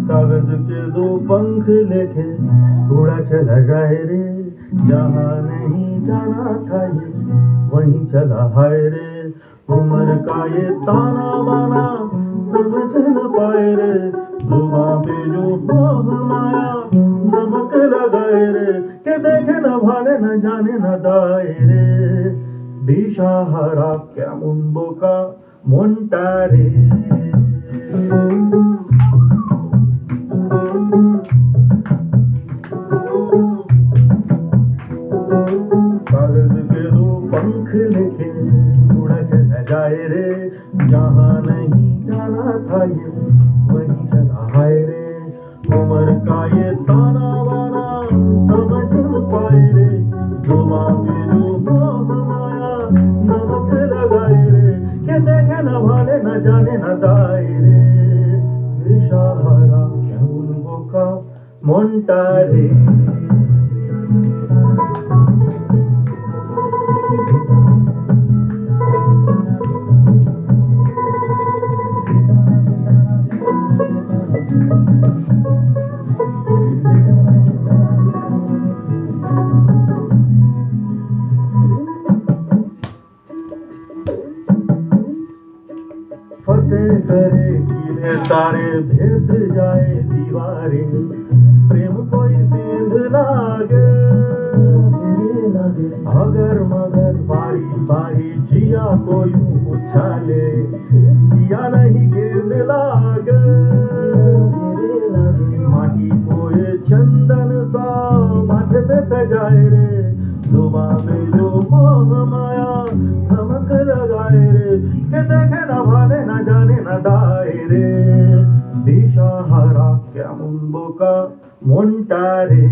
कागज के दो पंख लेके उड़ा चला जाए रे, जहाँ नहीं जाना था ये वहीं चला हाय रे। उम्र का ये ताना बाना समझ न पाए रे, जुबां पे जो मोह माया नमक लगाए रे, के देखे न भाले न जाने न दाए रे। दिशाहारा क्या मुंबो का मोंटारे। कागज के दो पंख लेके उड़ा चला जाए रे, जहाँ नहीं जाना था ये वहीं चला हाय रे। उम्र का ये ताना बाना समझ न पाए रे, जुबां पे जो मोह माया नमक लगाए रे, के देखे न भाले न जाने न दाए रे। दिशाहारा क्या उनको का मोंटारे। फतेह करे किले सारे भेद जाए दीवारें, प्रेम कोई सेंध लागे अगर मगर बारी बारी जिया कोई उछाले, जिया नहीं गेंद लागे माटी को ये चंदन सा माथे पे सजाए रे, जुबां पे जो मोह माया नमक लगाए रे, के देखे न भाले न जाने न दाए रे। दिशाहारा क्या मुंबो का मोंटारे।